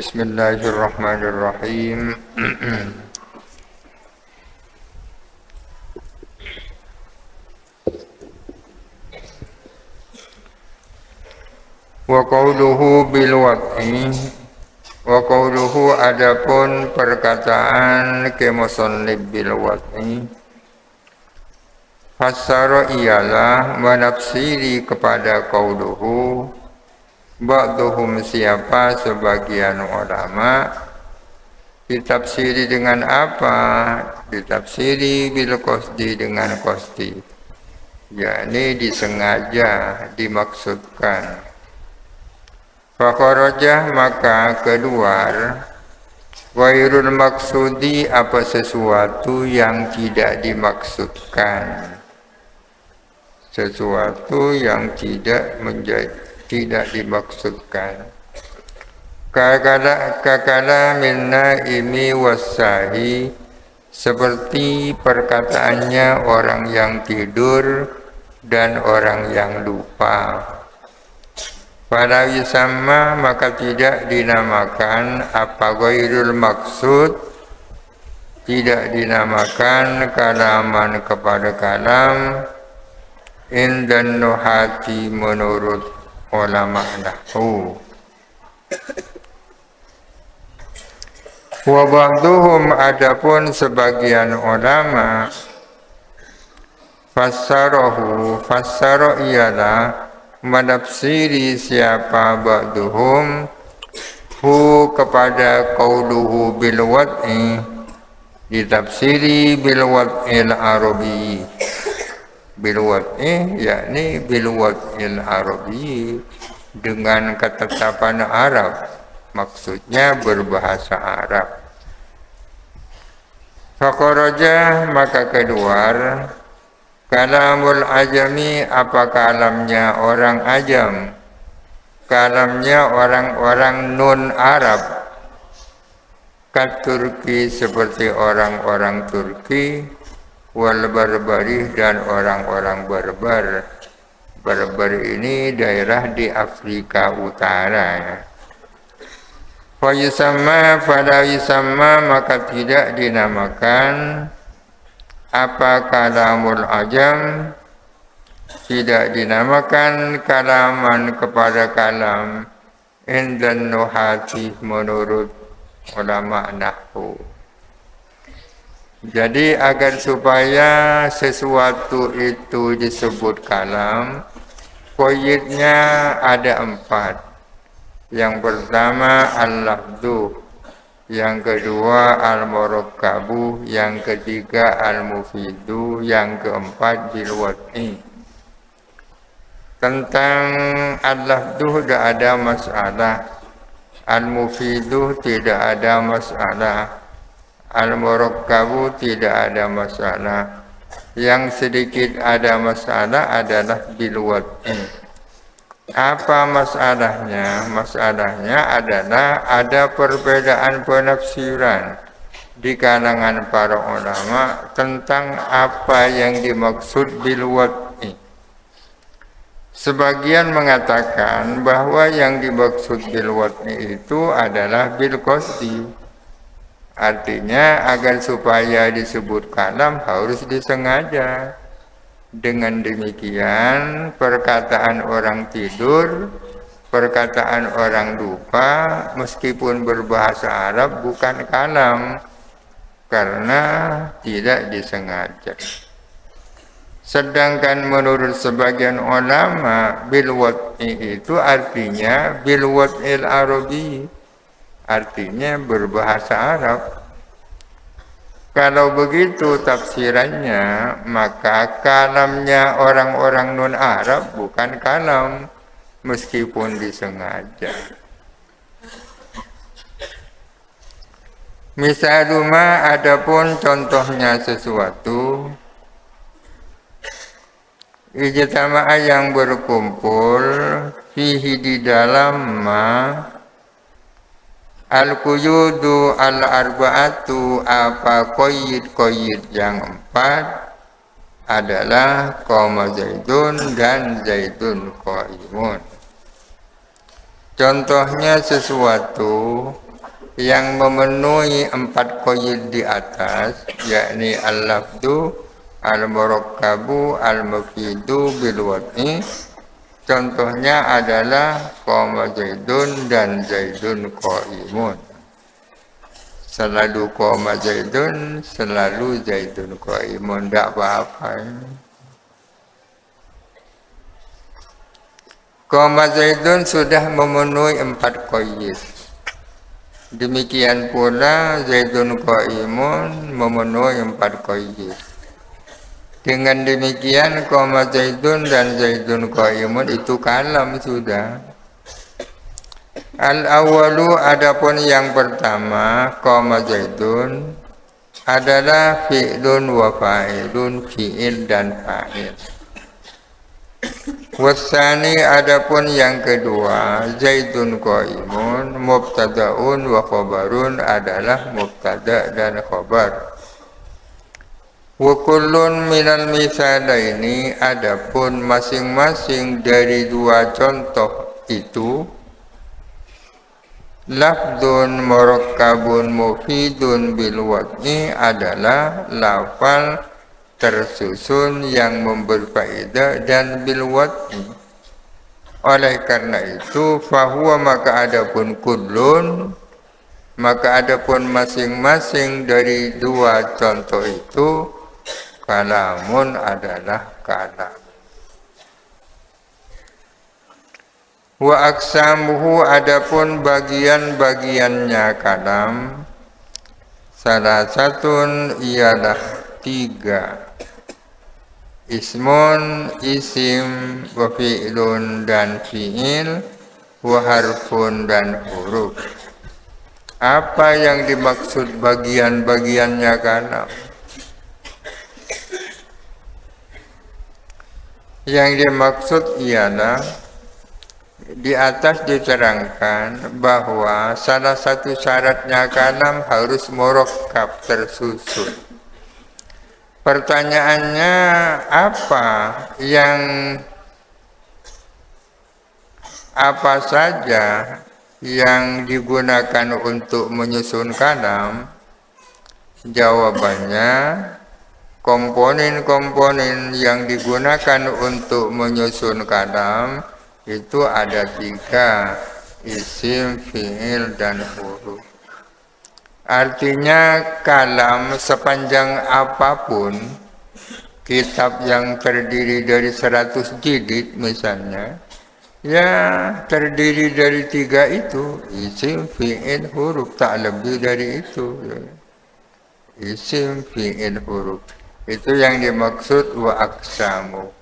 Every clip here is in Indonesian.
Bismillahirrahmanirrahim. Wa qawluhu bil wad'i, wa qawluhu adapun perkataan ke musannif bil wad'i, fassara ialah menafsiri kepada qawluhu ba'duhum siapa sebagian ulama. Ditafsiri dengan apa? Ditafsiri bil qasdi dengan qasdi, yakni disengaja, dimaksudkan. Fakharajah maka keluar, ghairul maksudi apa sesuatu yang tidak dimaksudkan, sesuatu yang tidak dimaksudkan. Kakala minna imi wasahi, seperti perkataannya orang yang tidur dan orang yang lupa. Fala yusamma maka tidak dinamakan apa ghairul maksud, tidak dinamakan kalaman kepada kalam indan nuhati menurut ulama nahwu. Wa ba'duhum adapun sebagian ulama, fassara ialah menafsiri siapa ba'duhum hu kepada qauluhu bil wad'i, ditafsiri bil wad'il arabi, bil wad'i yakni bil wad'il arabi, dengan ketetapan Arab, maksudnya berbahasa Arab. Fakharaja maka keluar, kalamul ajami apa kalamnya orang ajam, kalamnya orang-orang non Arab, kat Turki seperti orang-orang Turki, wal barbari dan orang-orang barbar. Barbar ini daerah di Afrika Utara ya. Fa yusamma fala yusamma maka tidak dinamakan apa kalamul ajam, tidak dinamakan kalaman kepada kalam indan nuhati menurut ulama nahwu. Jadi agar supaya sesuatu itu disebut kalam, qaidnya ada 4. Yang pertama al-lafdhu, yang kedua al-murakkabu, yang ketiga al-mufidu, yang keempat bil wad'i. Tentang al-lafdhu tidak ada masalah, al-mufidu tidak ada masalah, al-murakkabu tidak ada masalah. Yang sedikit ada masalah adalah bil wad'i. Apa masalahnya? Masalahnya adalah ada perbedaan penafsiran di kalangan para ulama tentang apa yang dimaksud bil wad'i. Sebagian mengatakan bahwa yang dimaksud bil wad'i itu adalah bil qasdi. Artinya agar supaya disebut kalam harus disengaja. Dengan demikian perkataan orang tidur, perkataan orang lupa meskipun berbahasa Arab bukan kalam karena tidak disengaja. Sedangkan menurut sebagian ulama bil wad'i itu artinya bil wad'il arabi, artinya berbahasa Arab. Kalau begitu tafsirannya, maka kalamnya orang-orang non-Arab bukan kalam, meskipun disengaja. Misaluma adapun contohnya sesuatu, ijtama'a yang berkumpul, fihi di dalam ma, al-quyudu al-arba'atu apa qayyid yang 4 adalah qama zaidun dan zaidun qaimun. Contohnya sesuatu yang memenuhi 4 qayyid di atas, yakni al-lafdu, al-murakkabu, al-mufidu bil wad'i. Contohnya adalah qama Zaidun dan Zaidun qaimun. Selalu qama Zaidun, selalu Zaidun qaimun, tidak apa-apa. Qama Zaidun sudah memenuhi 4 qayyid. Demikian pula Zaidun qaimun memenuhi 4 qayyid. Dengan demikian qama Zaidun dan Zaidun qaimun itu kalam sudah. Al-awwalu, adapun yang pertama qama Zaidun adalah fi'lun wa fa'ilun, fi'il dan fa'il. Wasani, adapun yang kedua Zaidun qaimun mubtada'un wa khabarun, adalah mubtada' dan khabar. Wa kullun minal misalaini, adapun masing-masing dari dua contoh itu lafdun murakkabun mufidun bil wad'i, adalah lafal tersusun yang memberi faedah dan bil wad'i. Oleh karena itu fahuwa, maka adapun kullun, maka adapun masing-masing dari dua contoh itu kalamun, adalah kalam. Wa aksamuhu, adapun bagian-bagiannya kalam, salah satun ialah 3. Ismun, isim, wa fi'lun dan fi'il, wa harfun dan huruf. Apa yang dimaksud bagian-bagiannya kalam? Yang dimaksud ialah di atas diterangkan bahwa salah satu syaratnya kalam harus murakkab, tersusun. Pertanyaannya, apa saja yang digunakan untuk menyusun kalam? Jawabannya, komponen-komponen yang digunakan untuk menyusun kalam itu ada 3, isim, fi'il, dan huruf. Artinya kalam sepanjang apapun, kitab yang terdiri dari 100 jilid misalnya, ya terdiri dari 3 itu, isim, fi'il, huruf, tak lebih dari itu. Isim, fi'il, huruf, itu yang dimaksud wa aksamu.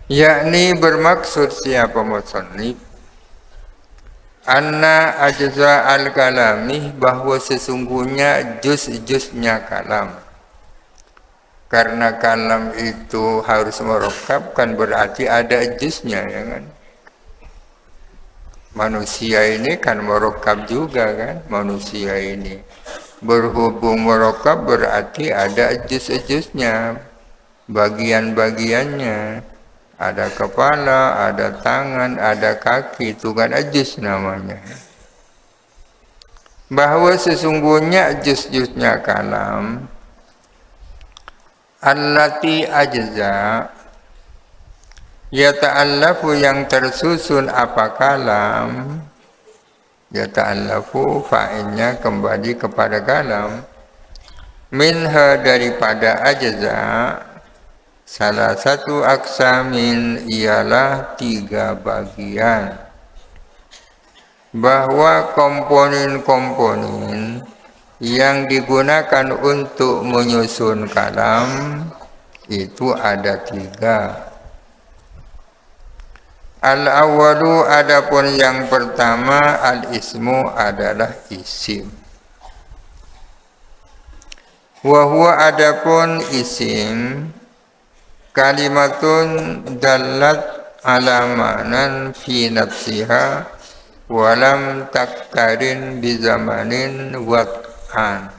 Yakni bermaksud siapa musannif, anna ajza al-kalami, bahwa sesungguhnya juz-juznya kalam. Karena kalam itu harus murakkab, kan berarti ada juznya, ya kan? Manusia ini kan murakkab juga kan, manusia ini. Berhubung murakkab berarti ada juz-juznya, bagian-bagiannya. Ada kepala, ada tangan, ada kaki, itu kan juz namanya. Bahwa sesungguhnya juz-juznya kalam, allati ajza, yata'allafu, yang tersusun apa kalam, yata'allafu fa'ilnya kembali kepada kalam, minha, daripada ajza, salah satu aksamin, ialah 3 bagian. Bahwa komponen-komponen yang digunakan untuk menyusun kalam itu ada 3. Al-awwalu, adapun yang pertama, al-ismu, adalah isim. Wa huwa, adapun isim, kalimatun dallat ala ma'nan fi nafsiha walam taktarin bizamanin wat'an.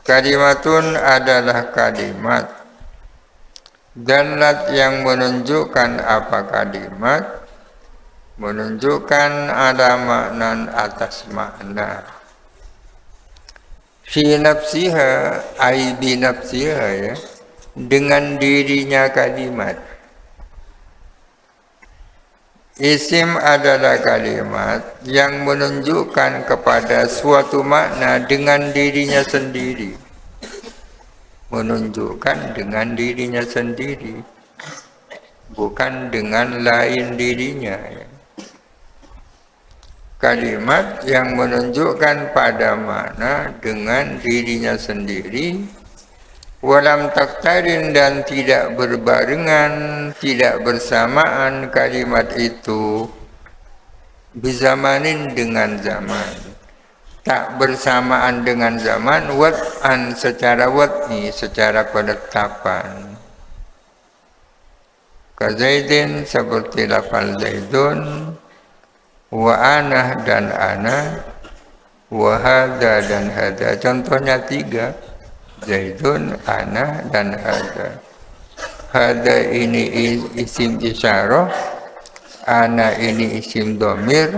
Kalimatun adalah kalimat Dalat yang menunjukkan apa kalimat, menunjukkan ada makna atas makna. Fi nafsiha ay bi nafsiha, ya, dengan dirinya kalimat. Isim adalah kalimat yang menunjukkan kepada suatu makna dengan dirinya sendiri. Menunjukkan dengan dirinya sendiri, bukan dengan lain dirinya, ya. Kalimat yang menunjukkan pada makna dengan dirinya sendiri, walam taktarin, dan tidak berbarengan, tidak bersamaan kalimat itu bizamanin dengan zaman, tak bersamaan dengan zaman, wat'an secara wat'i, secara penetapan. Kazaidin seperti lafal zaidun, wa ana dan ana, wa hada dan hada. Contohnya 3, zaidun, ana, dan hada. Hada ini isim isyarah, ana ini isim domir,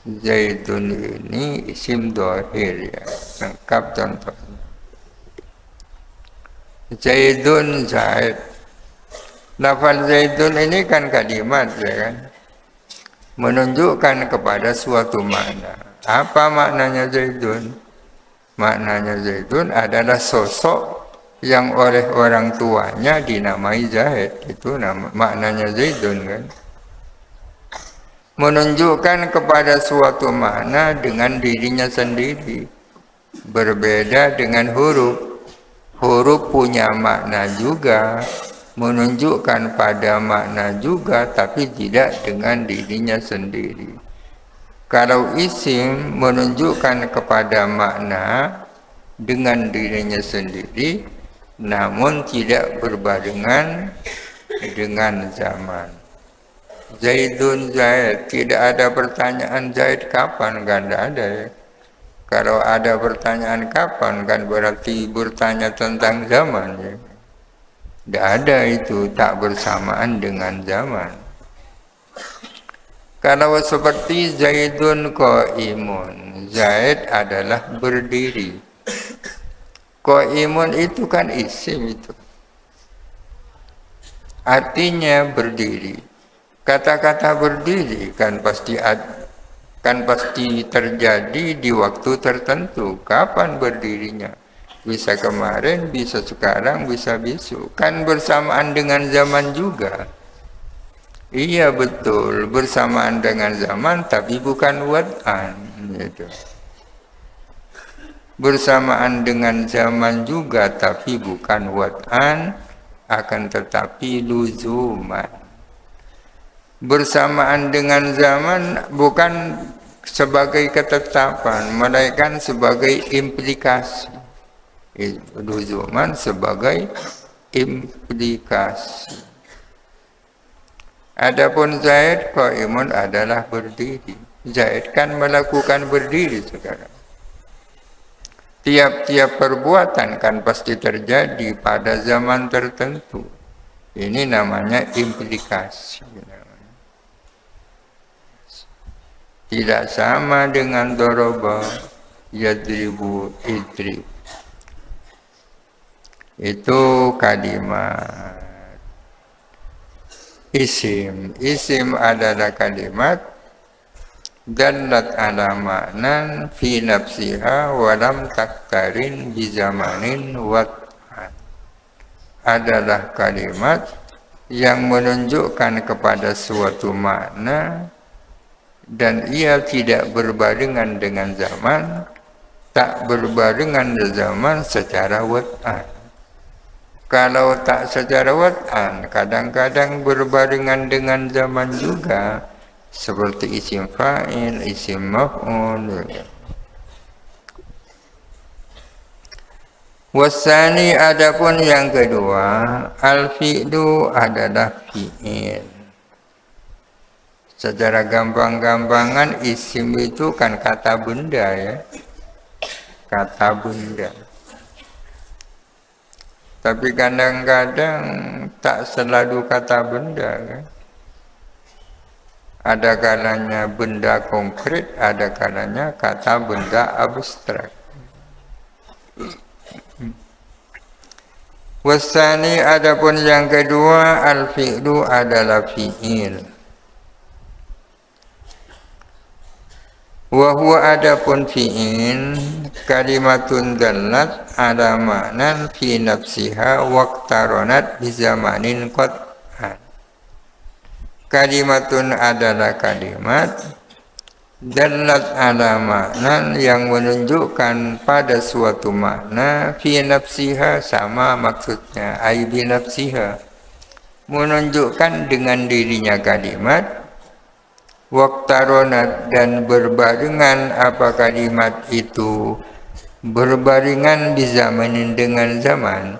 zaidun ini isim dohir, ya. Lengkap contohnya. Zaidun, zaid. Lafal zaidun ini kan kalimat, ya kan, menunjukkan kepada suatu makna. Apa maknanya zaidun? Maknanya zaidun adalah sosok yang oleh orang tuanya dinamai Zaid. Itu maknanya zaidun, kan. Menunjukkan kepada suatu makna dengan dirinya sendiri. Berbeda dengan huruf. Huruf punya makna juga, menunjukkan pada makna juga, tapi tidak dengan dirinya sendiri. Kalau isim menunjukkan kepada makna dengan dirinya sendiri, namun tidak berbarengan dengan zaman. Zaidun, Zaid, tidak ada pertanyaan Zaid kapan, kan ada, ya. Kalau ada pertanyaan kapan, kan berarti bertanya tentang zaman, ya. Tidak ada itu, tak bersamaan dengan zaman. Kalau seperti Zaidun qaimun, Zaid adalah berdiri. Qaimun itu kan isim itu. Artinya berdiri. Kata-kata berdiri kan pasti terjadi di waktu tertentu. Kapan berdirinya? Bisa kemarin, bisa sekarang, bisa besok. Kan bersamaan dengan zaman juga. Iya betul, bersamaan dengan zaman, tapi bukan wad'an, gitu. Bersamaan dengan zaman juga, tapi bukan wad'an, akan tetapi luzuman. Bersamaan dengan zaman bukan sebagai ketetapan, melainkan sebagai implikasi. Luzuman sebagai implikasi. Adapun Zaid qaimun adalah berdiri. Zaid kan melakukan berdiri sekarang. Tiap-tiap perbuatan kan pasti terjadi pada zaman tertentu. Ini namanya implikasi. Tidak sama dengan doroba, yadribu, idrib. Itu kalimat. Isim. Isim adalah kalimat dalat ala maknan fi nafsiha walam taktarin bizamanin wat'an. Adalah kalimat yang menunjukkan kepada suatu makna dan ia tidak berbarengan dengan zaman, tak berbarengan dengan zaman secara wat'an. Kalau tak secara wat'an, kadang-kadang berbarengan dengan zaman juga, seperti isim fa'il, isim maf'ul. Wasani, adapun yang kedua, al-fi'lu adalah fi'il. Secara gampang-gampangan isim itu kan kata benda, ya. Kata benda. Tapi kadang-kadang tak selalu kata benda kan. Ada kalanya benda konkret, ada kalanya kata benda abstrak. Wasani adapun yang kedua al-fi'lu adalah fi'il. Wa huwa adapun fi'il kalimatun dallat ala ma'nan fi nafsiha waqtaronat bi zamanin qat'an. Kalimatun adalah kalimat dallat ala makna yang menunjukkan pada suatu makna fi nafsiha sama maksudnya ai bi nafsiha menunjukkan dengan dirinya kalimat waqtaronat dan berbarengan apa kalimat itu berbarengan di zamanin dengan zaman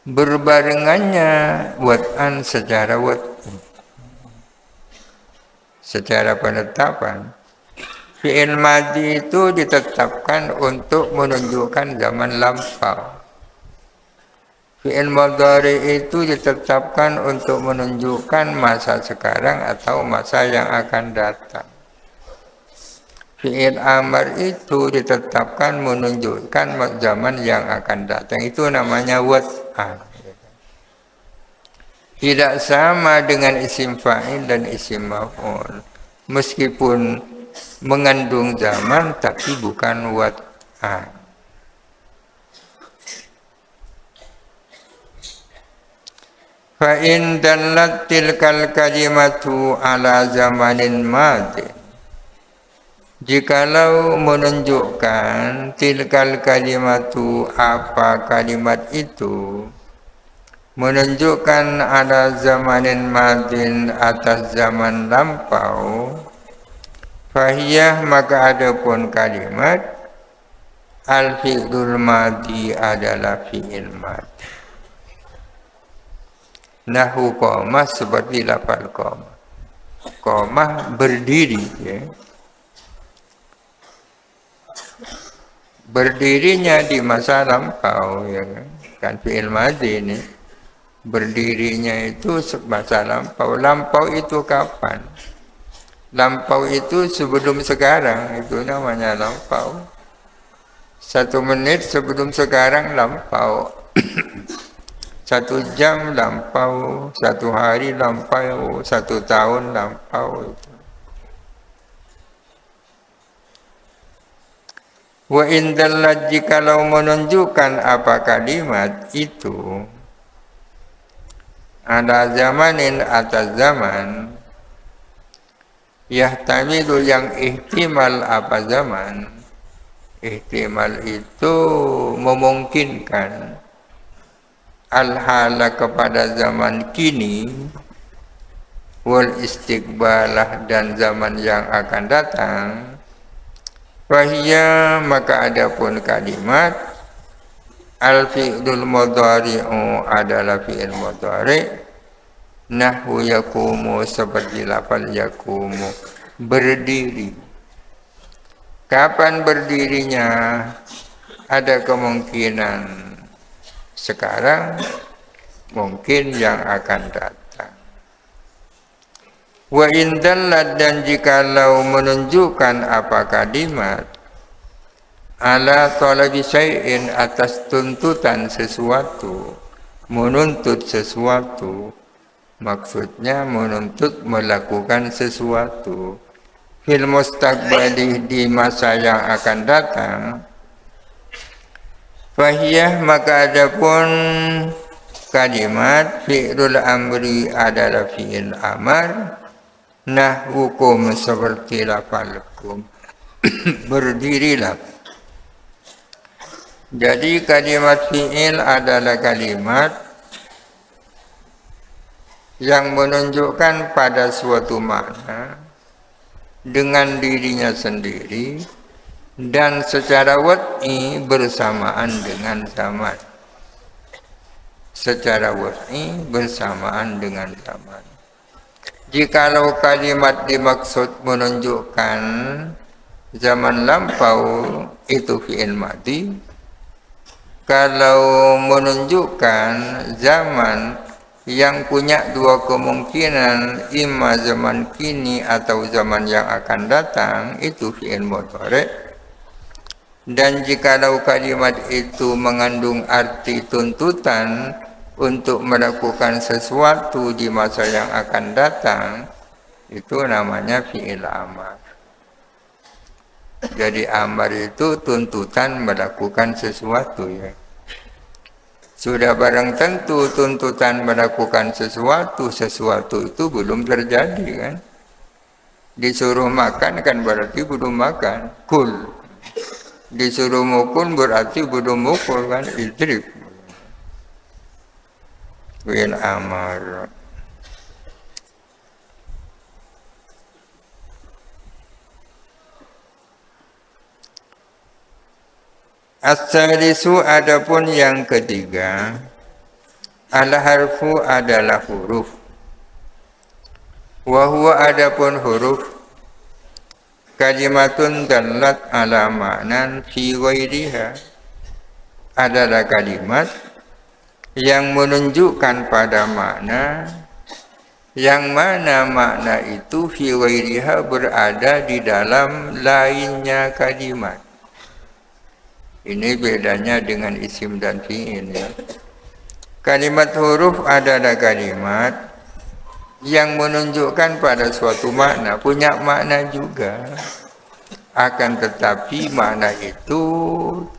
berbarengannya wat'an secara penetapan. Fi'il madhi itu ditetapkan untuk menunjukkan zaman lampau. Fi'il mudhari itu ditetapkan untuk menunjukkan masa sekarang atau masa yang akan datang. Fi'il amar itu ditetapkan menunjukkan zaman yang akan datang. Itu namanya wat'an. Tidak sama dengan isim fa'il dan isim maf'ul. Meskipun mengandung zaman tapi bukan wat'an. Fa in dallat tilkal kalimatu ala zamanin madin. Jikalau menunjukkan tilkal kalimatu apa kalimat itu menunjukkan ada zamanin madin atas zaman lampau, fahiyah maka adapun kalimat al-fi'lul madhi adalah fi'il madhi. Nahu qamah seperti lafal qamah. Qamah berdiri ya. Berdirinya di masa lampau ya kan fi'il madhi ini. Berdirinya itu masa lampau. Lampau itu kapan? Lampau itu sebelum sekarang. Itu namanya lampau. 1 menit sebelum sekarang lampau. 1 jam lampau. 1 hari lampau. 1 tahun lampau. Wa indallah jikalau menunjukkan apa kalimat itu ada zamanin atas zaman yahtamilu yang ihtimal apa zaman. Ihtimal itu memungkinkan al-hala kepada zaman kini wal istiqbalah dan zaman yang akan datang. Fahiyya maka adapun kalimat al-fi'lul mudhari'u adalah fi'il mudhari' nahwu yakumu seperti lafal yakumu berdiri. Kapan berdirinya? Ada kemungkinan sekarang, mungkin yang akan datang. Wa indallat dan jikalau menunjukkan apa kalimat ala talabi syai'in atas tuntutan sesuatu, menuntut sesuatu, maksudnya menuntut melakukan sesuatu fil mustaqbali di masa yang akan datang. Fahiyah maka adapun kalimat fi'lul amri adalah fi'il amar nahwukum seperti lafalkum berdirilah. Jadi kalimat fi'il adalah kalimat yang menunjukkan pada suatu makna dengan dirinya sendiri dan secara wad'i bersamaan dengan zaman. Secara wad'i bersamaan dengan zaman. Jikalau kalimat dimaksud menunjukkan zaman lampau itu fi'il madhi, kalau menunjukkan zaman yang punya dua kemungkinan, imma zaman kini atau zaman yang akan datang, itu fi'il mudhari'. Dan jikalau kalimat itu mengandung arti tuntutan untuk melakukan sesuatu di masa yang akan datang, itu namanya fi'il amar. Jadi amar itu tuntutan melakukan sesuatu, ya. Sudah barang tentu tuntutan melakukan sesuatu, sesuatu itu belum terjadi, kan. Disuruh makan kan berarti belum makan. Kul. Disuruh mukul berarti belum mukul, kan. Idrib. Fi'il amar. As-salisu, adapun yang ketiga, al-harfu adalah huruf. Wa huwa, adapun huruf, kalimatun dallat ala ma'nan fi ghairiha, adalah kalimat yang menunjukkan pada makna yang mana makna itu fi ghairiha berada di dalam lainnya kalimat. Ini bedanya dengan isim dan fi'il, ya. Kalimat huruf adalah kalimat yang menunjukkan pada suatu makna, punya makna juga. Akan tetapi makna itu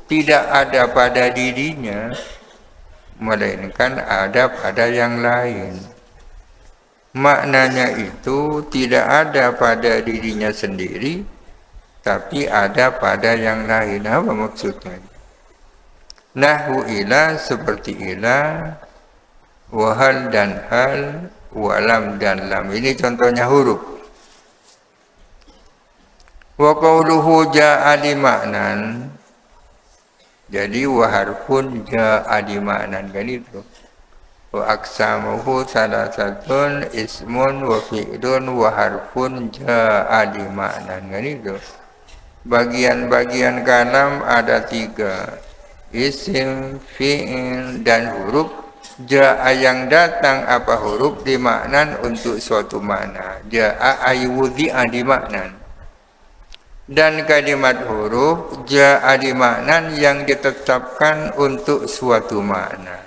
tidak ada pada dirinya, melainkan ada pada yang lain. Maknanya itu tidak ada pada dirinya sendiri, tapi ada pada yang lain. Apa maksudnya? Nahwu ila, seperti ila, wahal dan hal, walam dan lam. Ini contohnya huruf. Wa qawluhu ja'a di ma'nan. Jadi waharfun ja'a di ma'nan, kan itu. Wa aksamuhu salasatun ismun wa fi'lun wa harfun ja'a di ma'nan, kan itu. Bagian-bagian kalam ada 3, isim, fi'il, dan huruf. Ja'a yang datang apa huruf di maknan untuk suatu makna. Ja'a aywudhi'a di maknan. Dan kalimat huruf ja'a di maknan yang ditetapkan untuk suatu makna.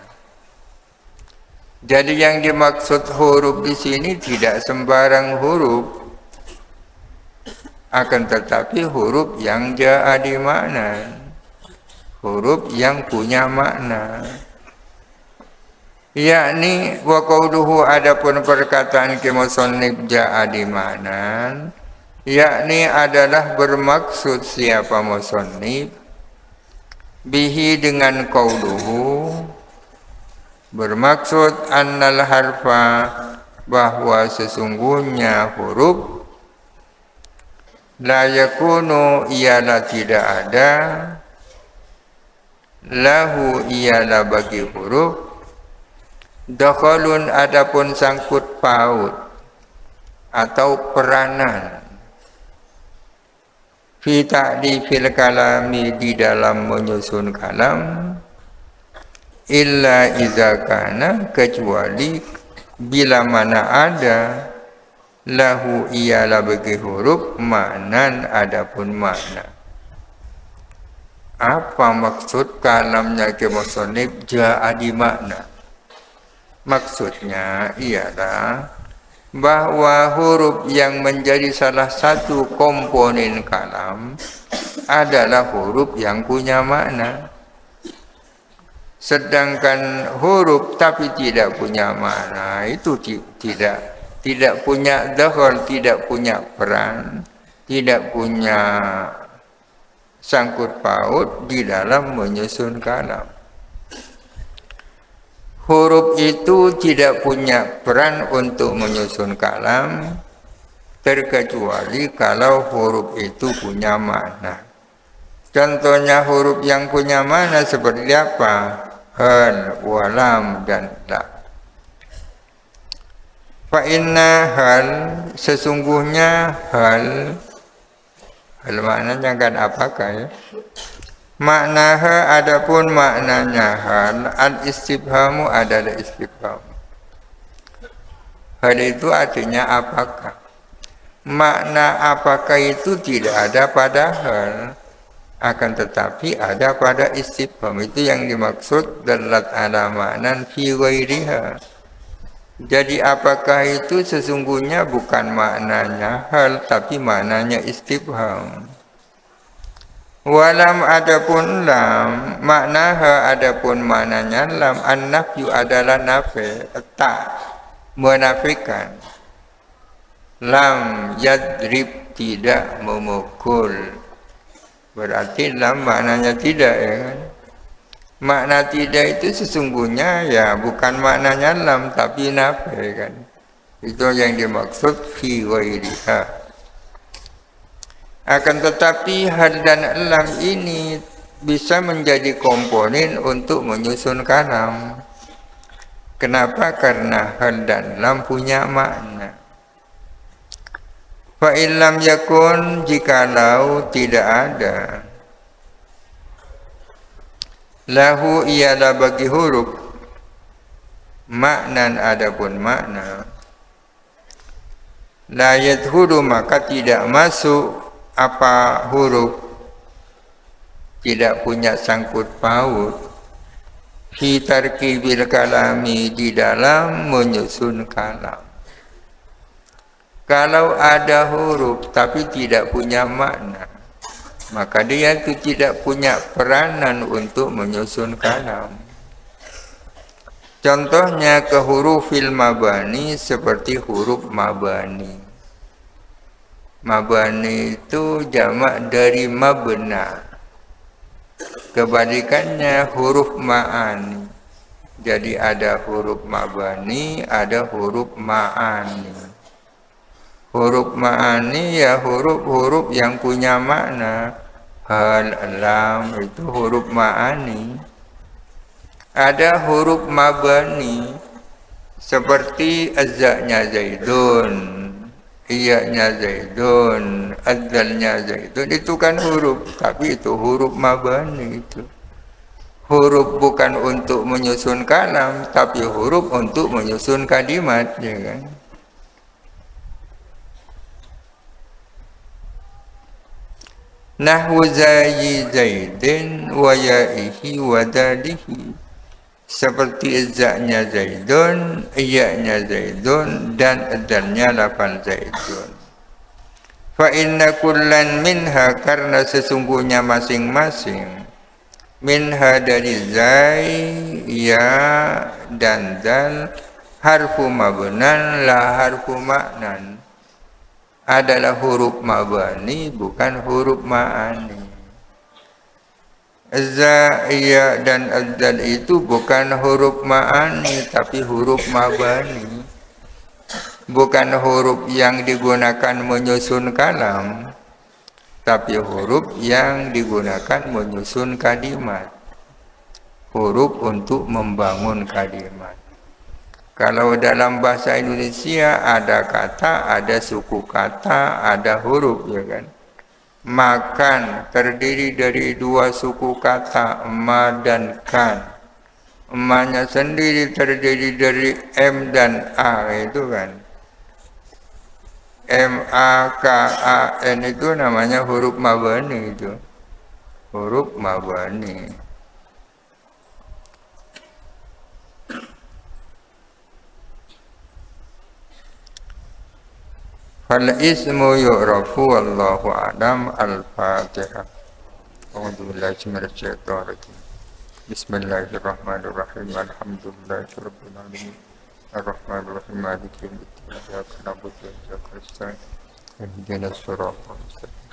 Jadi yang dimaksud huruf di sini tidak sembarang huruf, akan tetapi huruf yang ja'a di makna, huruf yang punya makna. Yakni wa qawluhu, adapun perkataan musannif ja'a di ma'nan, yakni adalah bermaksud siapa musannif, bihi dengan qawluhu, bermaksud annal harfa, bahwa sesungguhnya huruf, la yakunu, ialah tidak ada, lahu, ialah bagi huruf, dakhalun, adapun sangkut paut atau peranan, fi ta'lifil kalami, di dalam menyusun kalam, illa iza kana, kecuali bila mana ada, lahu, ialah bagi huruf, maknan, adapun makna. Apa maksud kalamnya ke musannif ja'a di makna? Maksudnya ialah bahwa huruf yang menjadi salah satu komponen kalam adalah huruf yang punya makna. Sedangkan huruf tapi tidak punya makna itu tidak punya dakhal, tidak punya peran, tidak punya sangkut paut di dalam menyusun kalam. Huruf itu tidak punya peran untuk menyusun kalam, terkecuali kalau huruf itu punya makna. Contohnya huruf yang punya makna seperti apa? Hal, walam, dan la. Fa inna hal, sesungguhnya hal maknanya kan apakah, ya? Maknaha adapun maknanya hal, al-istifhamu adalah istifham. Hal itu artinya apakah. Makna apakah itu tidak ada pada hal, akan tetapi ada pada istifham. Itu yang dimaksud dalat ala maknan fi ghairiha. Jadi apakah itu sesungguhnya bukan maknanya hal, tapi maknanya istifham. Walam adapun lam, maknaha adapun maknanya lam, an-nafyu adalah nafi, tak, menafikan. Lam yadrib, tidak memukul. Berarti lam maknanya tidak, ya kan? Makna tidak itu sesungguhnya ya bukan maknanya lam, tapi nafi, kan? Itu yang dimaksud fi ghairiha. Akan tetapi hal dan lam ini bisa menjadi komponen untuk menyusun kalam. Kenapa? Karena hal dan lam punya makna. Fa illam yakun, jikalau tidak ada, lahu ialah bagi huruf, maknan adapun makna, la yadkhulu maka tidak masuk apa huruf, tidak punya sangkut paut, fi tarkibil kalami, di dalam menyusun kalam. Kalau ada huruf tapi tidak punya makna, maka dia itu tidak punya peranan untuk menyusun kalam. Contohnya ke hurufil mabani, seperti huruf mabani. Mabani itu jamak dari mabna. Kebalikannya huruf ma'ani. Jadi ada huruf mabani, ada huruf ma'ani. Huruf ma'ani ya huruf-huruf yang punya makna. Hal, lam itu huruf ma'ani. Ada huruf mabani seperti azza-nya Zaidun, iya-nya Zaidun, adzal-nya Zaidun. Itu kan huruf, tapi itu huruf mabani itu. Huruf bukan untuk menyusun kalam, tapi huruf untuk menyusun kalimat, ya kan? Nahwu zayi Zaidin wa ya'ihi wa dalihi, seperti za-nya Zaidun, iya-nya Zaidun, dan adzalnya lafal Zaidun. Fa inna kullan minha, karena sesungguhnya masing-masing, minha dari zai, ya, dan dal, harfu mabnan la harfu maknan, adalah huruf mabani, bukan huruf ma'ani. Za, ya, dan adzal itu bukan huruf ma'ani, tapi huruf mabani. Bukan huruf yang digunakan menyusun kalam, tapi huruf yang digunakan menyusun kalimat. Huruf untuk membangun kalimat. Kalau dalam bahasa Indonesia ada kata, ada suku kata, ada huruf, ya kan? Makan terdiri dari dua suku kata, ma dan kan. Ma-nya sendiri terdiri dari M dan A, itu kan. M-A-K-A-N itu namanya huruf mabani itu. Huruf mabani. Fal ismu yu'rafu wallahu a'lam. Al-Fatihah. A'udzu billahi minasyaitonir rajim. Bismillahirrahmanirrahim. Alhamdulillahirabbil alamin. Ar-Rahmanir Rahim. Maliki yaumiddin. Iyyaka na'budu wa iyyaka nasta'in. Ihdinas siratal mustaqim.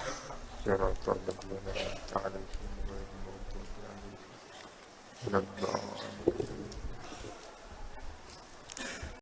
Siratal ladzina an'amta 'alaihim ghairil maghdubi 'alaihim waladdallin.